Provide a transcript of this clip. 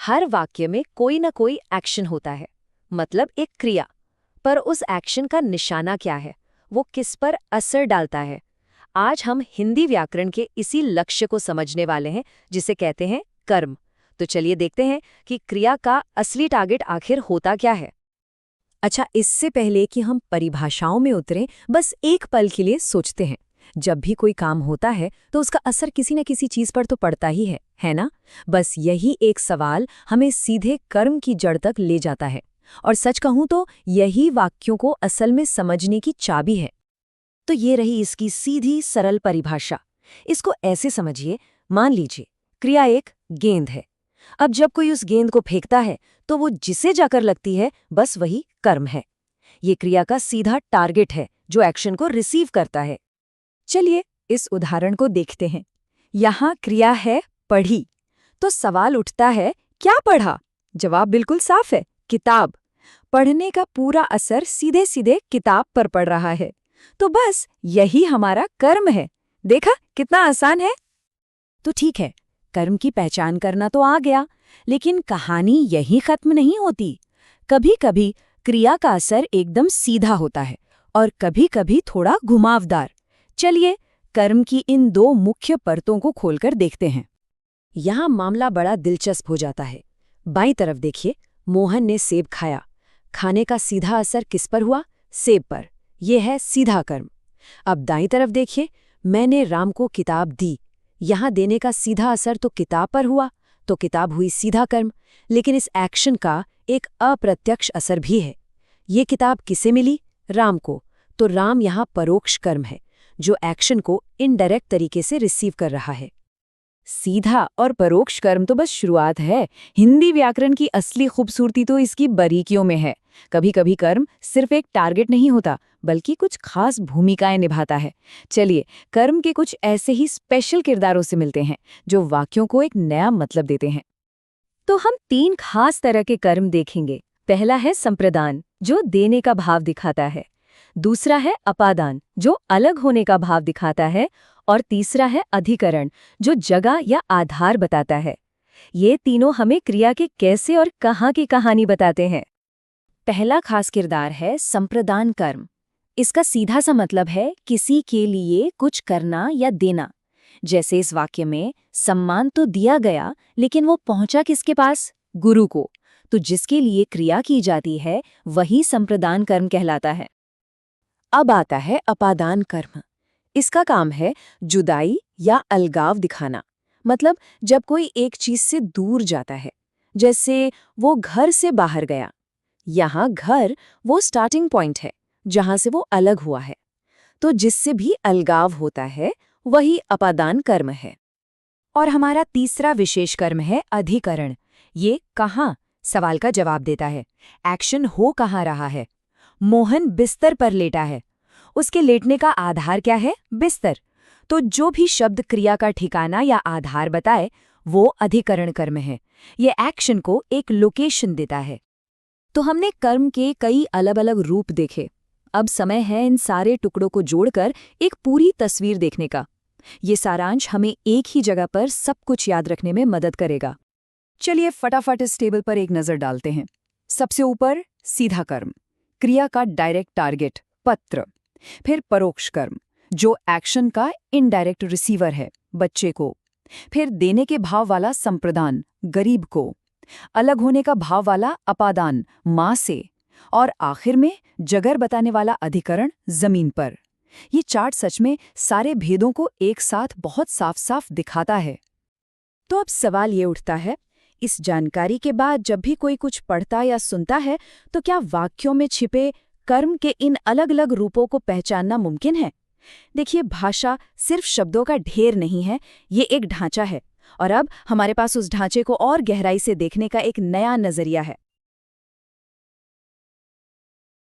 हर वाक्य में कोई ना कोई एक्शन होता है, मतलब एक क्रिया। पर उस एक्शन का निशाना क्या है, वो किस पर असर डालता है? आज हम हिंदी व्याकरण के इसी लक्ष्य को समझने वाले हैं, जिसे कहते हैं कर्म। तो चलिए देखते हैं कि क्रिया का असली टारगेट आखिर होता क्या है। अच्छा, इससे पहले कि हम परिभाषाओं में उतरें, बस एक पल के लिए सोचते हैं। जब भी कोई काम होता है तो उसका असर किसी न किसी चीज पर तो पड़ता ही है ना? बस यही एक सवाल हमें सीधे कर्म की जड़ तक ले जाता है। और सच कहूं तो यही वाक्यों को असल में समझने की चाबी है। तो ये रही इसकी सीधी सरल परिभाषा। इसको ऐसे समझिए, मान लीजिए क्रिया एक गेंद है। अब जब कोई उस गेंद को फेंकता है तो वो जिसे जाकर लगती है, बस वही कर्म है। ये क्रिया का सीधा टारगेट है जो एक्शन को रिसीव करता है। चलिए इस उदाहरण को देखते हैं। यहाँ क्रिया है पढ़ी, तो सवाल उठता है क्या पढ़ा? जवाब बिल्कुल साफ है, किताब। पढ़ने का पूरा असर सीधे सीधे किताब पर पड़ रहा है। तो बस यही हमारा कर्म है। देखा कितना आसान है। तो ठीक है, कर्म की पहचान करना तो आ गया, लेकिन कहानी यहीं खत्म नहीं होती। कभी कभी क्रिया का असर एकदम सीधा होता है और कभी कभी थोड़ा घुमावदार। चलिए कर्म की इन दो मुख्य परतों को खोलकर देखते हैं। यहाँ मामला बड़ा दिलचस्प हो जाता है। बाईं तरफ देखिए, मोहन ने सेब खाया। खाने का सीधा असर किस पर हुआ? सेब पर। यह है सीधा कर्म। अब दाईं तरफ देखिए, मैंने राम को किताब दी। यहाँ देने का सीधा असर तो किताब पर हुआ, तो किताब हुई सीधा कर्म। लेकिन इस एक्शन का एक अप्रत्यक्ष असर भी है। ये किताब किसे मिली? राम को। तो राम यहाँ परोक्ष कर्म है, जो एक्शन को इनडायरेक्ट तरीके से रिसीव कर रहा है। सीधा और परोक्ष कर्म तो बस शुरुआत है। हिंदी व्याकरण की असली खूबसूरती तो इसकी बारीकियों में है। कभी कभी कर्म सिर्फ एक टारगेट नहीं होता, बल्कि कुछ खास भूमिकाएं निभाता है। चलिए कर्म के कुछ ऐसे ही स्पेशल किरदारों से मिलते हैं, जो वाक्यों को एक नया मतलब देते हैं। तो हम तीन खास तरह के कर्म देखेंगे। पहला है संप्रदान, जो देने का भाव दिखाता है। दूसरा है अपादान, जो अलग होने का भाव दिखाता है। और तीसरा है अधिकरण, जो जगह या आधार बताता है। ये तीनों हमें क्रिया के कैसे और कहाँ की कहानी बताते हैं। पहला खास किरदार है संप्रदान कर्म। इसका सीधा सा मतलब है किसी के लिए कुछ करना या देना। जैसे इस वाक्य में सम्मान तो दिया गया, लेकिन वो पहुंचा किसके पास? गुरु को। तो जिसके लिए क्रिया की जाती है वही संप्रदान कर्म कहलाता है। अब आता है अपादान कर्म। इसका काम है जुदाई या अलगाव दिखाना। मतलब जब कोई एक चीज से दूर जाता है, जैसे वो घर से बाहर गया। यहाँ घर वो स्टार्टिंग पॉइंट है जहां से वो अलग हुआ है। तो जिससे भी अलगाव होता है वही अपादान कर्म है। और हमारा तीसरा विशेष कर्म है अधिकरण। ये कहाँ सवाल का जवाब देता है। एक्शन हो कहाँ रहा है? मोहन बिस्तर पर लेटा है। उसके लेटने का आधार क्या है? बिस्तर। तो जो भी शब्द क्रिया का ठिकाना या आधार बताए वो अधिकरण कर्म है। ये एक्शन को एक लोकेशन देता है। तो हमने कर्म के कई अलग अलग रूप देखे। अब समय है इन सारे टुकड़ों को जोड़कर एक पूरी तस्वीर देखने का। ये सारांश हमें एक ही जगह पर सब कुछ याद रखने में मदद करेगा। चलिए फटाफट इस टेबल पर एक नजर डालते हैं। सबसे ऊपर सीधा कर्म, क्रिया का डायरेक्ट टारगेट पत्र। फिर परोक्ष कर्म, जो एक्शन का इनडायरेक्ट रिसीवर है, बच्चे को। फिर देने के भाव वाला संप्रदान, गरीब को। अलग होने का भाव वाला अपादान, माँ से। और आखिर में जगह बताने वाला अधिकरण, जमीन पर। ये चार्ट सच में सारे भेदों को एक साथ बहुत साफ साफ दिखाता है। तो अब सवाल ये उठता है, इस जानकारी के बाद जब भी कोई कुछ पढ़ता या सुनता है, तो क्या वाक्यों में छिपे कर्म के इन अलग अलग रूपों को पहचानना मुमकिन है? देखिए, भाषा सिर्फ शब्दों का ढेर नहीं है, ये एक ढांचा है। और अब हमारे पास उस ढांचे को और गहराई से देखने का एक नया नजरिया है।